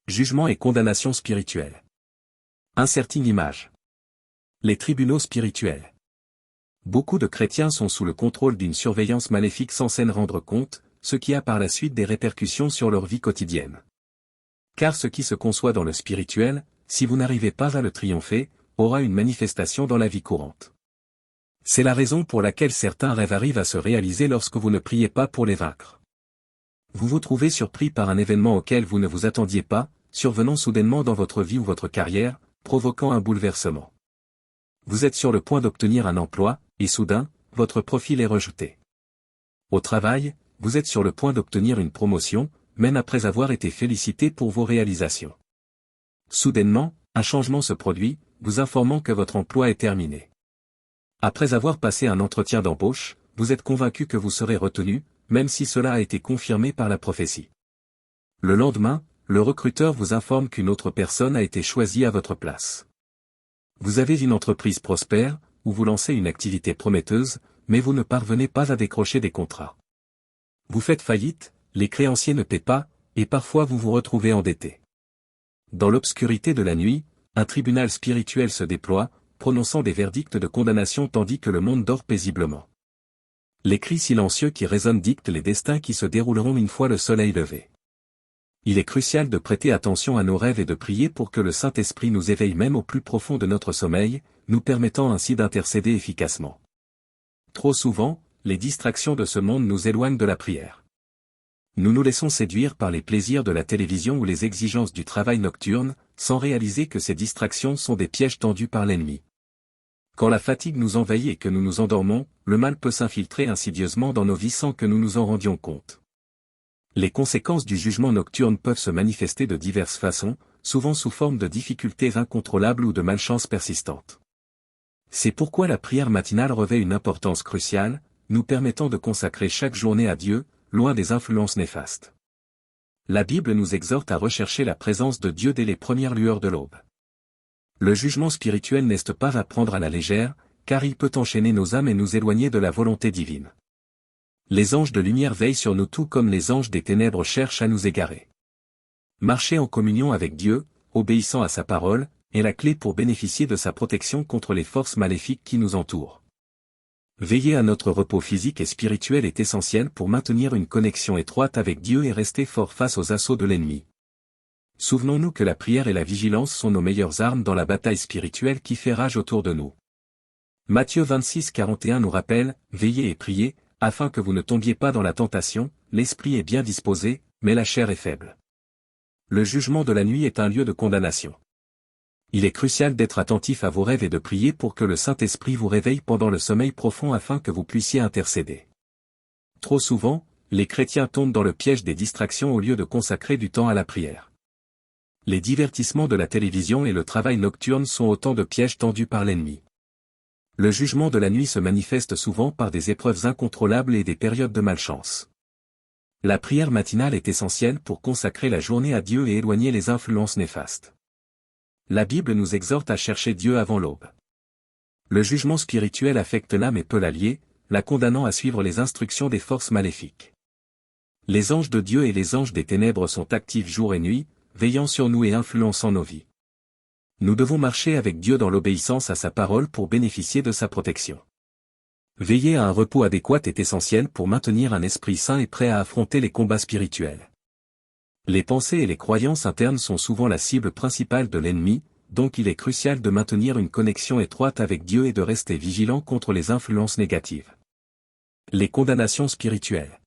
Jugement et condamnation spirituelle. Inserting image. Les tribunaux spirituels. Beaucoup de chrétiens sont sous le contrôle d'une surveillance maléfique sans s'en rendre compte, ce qui a par la suite des répercussions sur leur vie quotidienne. Car ce qui se conçoit dans le spirituel, si vous n'arrivez pas à le triompher, aura une manifestation dans la vie courante. C'est la raison pour laquelle certains rêves arrivent à se réaliser lorsque vous ne priez pas pour les vaincre. Vous vous trouvez surpris par un événement auquel vous ne vous attendiez pas, survenant soudainement dans votre vie ou votre carrière, provoquant un bouleversement. Vous êtes sur le point d'obtenir un emploi, et soudain, votre profil est rejeté. Au travail, vous êtes sur le point d'obtenir une promotion, même après avoir été félicité pour vos réalisations. Soudainement, un changement se produit, vous informant que votre emploi est terminé. Après avoir passé un entretien d'embauche, vous êtes convaincu que vous serez retenu, même si cela a été confirmé par la prophétie. Le lendemain, le recruteur vous informe qu'une autre personne a été choisie à votre place. Vous avez une entreprise prospère, où vous lancez une activité prometteuse, mais vous ne parvenez pas à décrocher des contrats. Vous faites faillite, les créanciers ne paient pas, et parfois vous vous retrouvez endetté. Dans l'obscurité de la nuit, un tribunal spirituel se déploie, prononçant des verdicts de condamnation tandis que le monde dort paisiblement. Les cris silencieux qui résonnent dictent les destins qui se dérouleront une fois le soleil levé. Il est crucial de prêter attention à nos rêves et de prier pour que le Saint-Esprit nous éveille même au plus profond de notre sommeil, nous permettant ainsi d'intercéder efficacement. Trop souvent, les distractions de ce monde nous éloignent de la prière. Nous nous laissons séduire par les plaisirs de la télévision ou les exigences du travail nocturne, sans réaliser que ces distractions sont des pièges tendus par l'ennemi. Quand la fatigue nous envahit et que nous nous endormons, le mal peut s'infiltrer insidieusement dans nos vies sans que nous nous en rendions compte. Les conséquences du jugement nocturne peuvent se manifester de diverses façons, souvent sous forme de difficultés incontrôlables ou de malchance persistante. C'est pourquoi la prière matinale revêt une importance cruciale, nous permettant de consacrer chaque journée à Dieu, loin des influences néfastes. La Bible nous exhorte à rechercher la présence de Dieu dès les premières lueurs de l'aube. Le jugement spirituel n'est pas à prendre à la légère, car il peut enchaîner nos âmes et nous éloigner de la volonté divine. Les anges de lumière veillent sur nous tout comme les anges des ténèbres cherchent à nous égarer. Marcher en communion avec Dieu, obéissant à sa parole, est la clé pour bénéficier de sa protection contre les forces maléfiques qui nous entourent. Veiller à notre repos physique et spirituel est essentiel pour maintenir une connexion étroite avec Dieu et rester fort face aux assauts de l'ennemi. Souvenons-nous que la prière et la vigilance sont nos meilleures armes dans la bataille spirituelle qui fait rage autour de nous. Matthieu 26:41 nous rappelle, « Veillez et priez, afin que vous ne tombiez pas dans la tentation, l'esprit est bien disposé, mais la chair est faible. » Le jugement de la nuit est un lieu de condamnation. Il est crucial d'être attentif à vos rêves et de prier pour que le Saint-Esprit vous réveille pendant le sommeil profond afin que vous puissiez intercéder. Trop souvent, les chrétiens tombent dans le piège des distractions au lieu de consacrer du temps à la prière. Les divertissements de la télévision et le travail nocturne sont autant de pièges tendus par l'ennemi. Le jugement de la nuit se manifeste souvent par des épreuves incontrôlables et des périodes de malchance. La prière matinale est essentielle pour consacrer la journée à Dieu et éloigner les influences néfastes. La Bible nous exhorte à chercher Dieu avant l'aube. Le jugement spirituel affecte l'âme et peut la lier, la condamnant à suivre les instructions des forces maléfiques. Les anges de Dieu et les anges des ténèbres sont actifs jour et nuit, veillant sur nous et influençant nos vies. Nous devons marcher avec Dieu dans l'obéissance à sa parole pour bénéficier de sa protection. Veiller à un repos adéquat est essentiel pour maintenir un esprit sain et prêt à affronter les combats spirituels. Les pensées et les croyances internes sont souvent la cible principale de l'ennemi, donc il est crucial de maintenir une connexion étroite avec Dieu et de rester vigilant contre les influences négatives. Les condamnations spirituelles.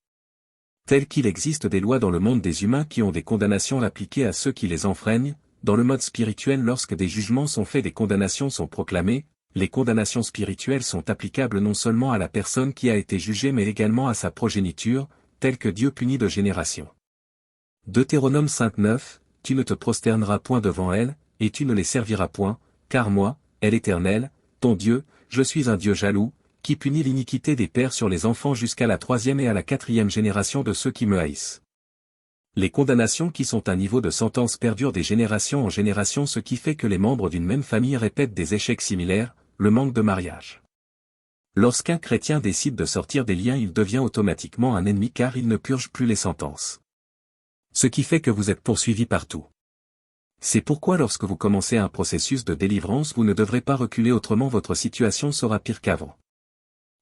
Tel qu'il existe des lois dans le monde des humains qui ont des condamnations appliquées à ceux qui les enfreignent, dans le mode spirituel lorsque des jugements sont faits des condamnations sont proclamées, les condamnations spirituelles sont applicables non seulement à la personne qui a été jugée mais également à sa progéniture, telle que Dieu punit de génération. Deutéronome 5:9, tu ne te prosterneras point devant elles, et tu ne les serviras point, car moi, est l'Éternel, ton Dieu, je suis un Dieu jaloux, qui punit l'iniquité des pères sur les enfants jusqu'à la 3e et à la 4e génération de ceux qui me haïssent. Les condamnations qui sont un niveau de sentence perdurent des générations en génération, ce qui fait que les membres d'une même famille répètent des échecs similaires, le manque de mariage. Lorsqu'un chrétien décide de sortir des liens, il devient automatiquement un ennemi car il ne purge plus les sentences. Ce qui fait que vous êtes poursuivi partout. C'est pourquoi lorsque vous commencez un processus de délivrance, vous ne devrez pas reculer, autrement votre situation sera pire qu'avant.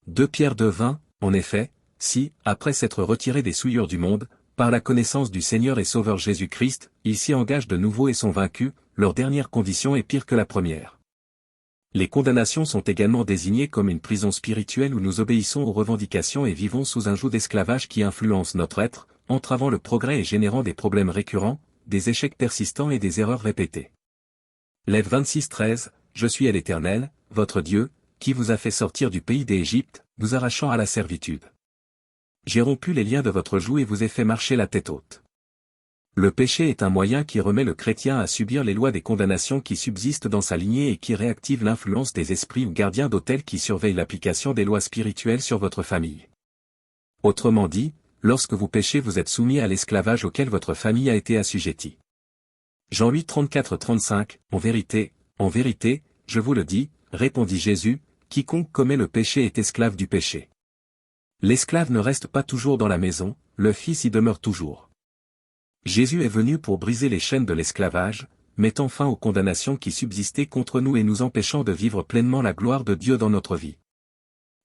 2 Pierre 2:20, en effet, si, après s'être retirés des souillures du monde, par la connaissance du Seigneur et Sauveur Jésus-Christ, ils s'y engagent de nouveau et sont vaincus, leur dernière condition est pire que la première. Les condamnations sont également désignées comme une prison spirituelle où nous obéissons aux revendications et vivons sous un joug d'esclavage qui influence notre être, entravant le progrès et générant des problèmes récurrents, des échecs persistants et des erreurs répétées. Lève 26:13, Je suis à l'Éternel, votre Dieu, qui vous a fait sortir du pays d'Égypte, vous arrachant à la servitude. J'ai rompu les liens de votre joug et vous ai fait marcher la tête haute. Le péché est un moyen qui remet le chrétien à subir les lois des condamnations qui subsistent dans sa lignée et qui réactive l'influence des esprits ou gardiens d'autel qui surveillent l'application des lois spirituelles sur votre famille. Autrement dit, lorsque vous péchez, vous êtes soumis à l'esclavage auquel votre famille a été assujettie. Jean 8, 34-35, En vérité, je vous le dis, répondit Jésus, quiconque commet le péché est esclave du péché. L'esclave ne reste pas toujours dans la maison, le fils y demeure toujours. Jésus est venu pour briser les chaînes de l'esclavage, mettant fin aux condamnations qui subsistaient contre nous et nous empêchant de vivre pleinement la gloire de Dieu dans notre vie.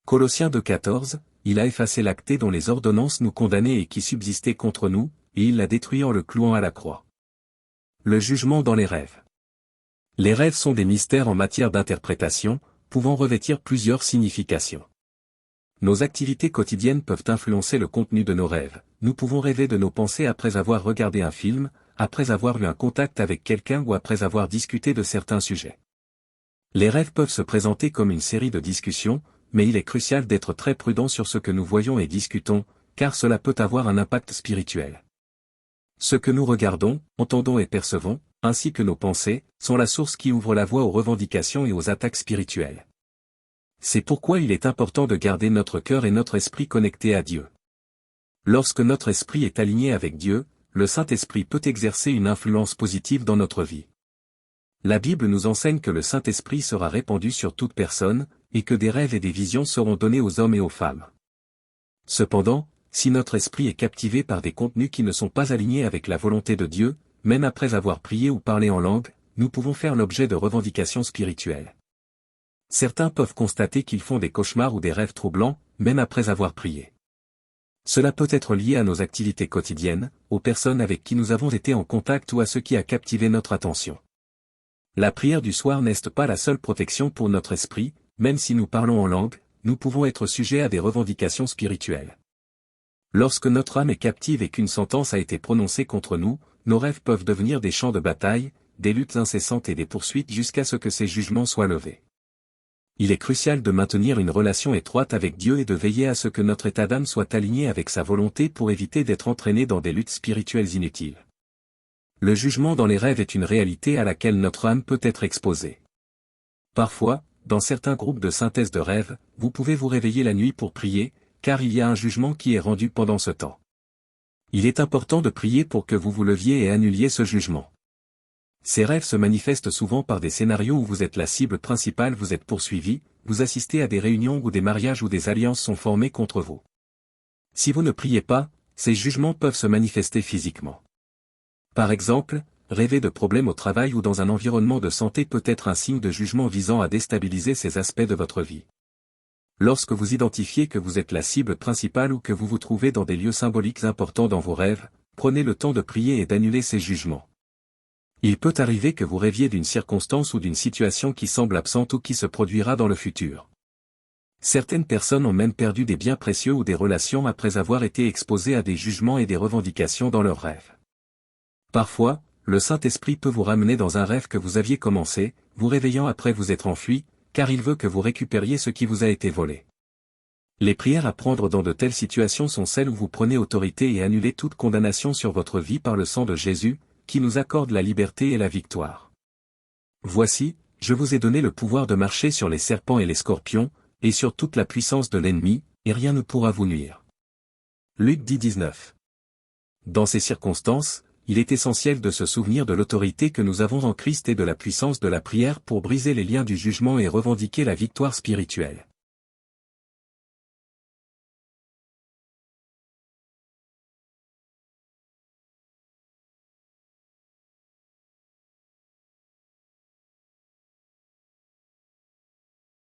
Colossiens 2,14, Il a effacé l'acté dont les ordonnances nous condamnaient et qui subsistait contre nous, et il l'a détruit en le clouant à la croix. Le jugement dans les rêves. Les rêves sont des mystères en matière d'interprétation, pouvant revêtir plusieurs significations. Nos activités quotidiennes peuvent influencer le contenu de nos rêves. Nous pouvons rêver de nos pensées après avoir regardé un film, après avoir eu un contact avec quelqu'un ou après avoir discuté de certains sujets. Les rêves peuvent se présenter comme une série de discussions, mais il est crucial d'être très prudent sur ce que nous voyons et discutons, car cela peut avoir un impact spirituel. Ce que nous regardons, entendons et percevons, ainsi que nos pensées, sont la source qui ouvre la voie aux revendications et aux attaques spirituelles. C'est pourquoi il est important de garder notre cœur et notre esprit connectés à Dieu. Lorsque notre esprit est aligné avec Dieu, le Saint-Esprit peut exercer une influence positive dans notre vie. La Bible nous enseigne que le Saint-Esprit sera répandu sur toute personne, et que des rêves et des visions seront donnés aux hommes et aux femmes. Cependant, si notre esprit est captivé par des contenus qui ne sont pas alignés avec la volonté de Dieu, même après avoir prié ou parlé en langue, nous pouvons faire l'objet de revendications spirituelles. Certains peuvent constater qu'ils font des cauchemars ou des rêves troublants, même après avoir prié. Cela peut être lié à nos activités quotidiennes, aux personnes avec qui nous avons été en contact ou à ce qui a captivé notre attention. La prière du soir n'est pas la seule protection pour notre esprit, même si nous parlons en langue, nous pouvons être sujets à des revendications spirituelles. Lorsque notre âme est captive et qu'une sentence a été prononcée contre nous, nos rêves peuvent devenir des champs de bataille, des luttes incessantes et des poursuites jusqu'à ce que ces jugements soient levés. Il est crucial de maintenir une relation étroite avec Dieu et de veiller à ce que notre état d'âme soit aligné avec sa volonté pour éviter d'être entraîné dans des luttes spirituelles inutiles. Le jugement dans les rêves est une réalité à laquelle notre âme peut être exposée. Parfois, dans certains groupes de synthèse de rêves, vous pouvez vous réveiller la nuit pour prier, car il y a un jugement qui est rendu pendant ce temps. Il est important de prier pour que vous vous leviez et annuliez ce jugement. Ces rêves se manifestent souvent par des scénarios où vous êtes la cible principale, vous êtes poursuivi, vous assistez à des réunions où des mariages ou des alliances sont formés contre vous. Si vous ne priez pas, ces jugements peuvent se manifester physiquement. Par exemple, rêver de problèmes au travail ou dans un environnement de santé peut être un signe de jugement visant à déstabiliser ces aspects de votre vie. Lorsque vous identifiez que vous êtes la cible principale ou que vous vous trouvez dans des lieux symboliques importants dans vos rêves, prenez le temps de prier et d'annuler ces jugements. Il peut arriver que vous rêviez d'une circonstance ou d'une situation qui semble absente ou qui se produira dans le futur. Certaines personnes ont même perdu des biens précieux ou des relations après avoir été exposées à des jugements et des revendications dans leurs rêves. Parfois, le Saint-Esprit peut vous ramener dans un rêve que vous aviez commencé, vous réveillant après vous être enfui, car il veut que vous récupériez ce qui vous a été volé. Les prières à prendre dans de telles situations sont celles où vous prenez autorité et annulez toute condamnation sur votre vie par le sang de Jésus, qui nous accorde la liberté et la victoire. Voici, je vous ai donné le pouvoir de marcher sur les serpents et les scorpions, et sur toute la puissance de l'ennemi, et rien ne pourra vous nuire. Luc 10:19. Dans ces circonstances, il est essentiel de se souvenir de l'autorité que nous avons en Christ et de la puissance de la prière pour briser les liens du jugement et revendiquer la victoire spirituelle.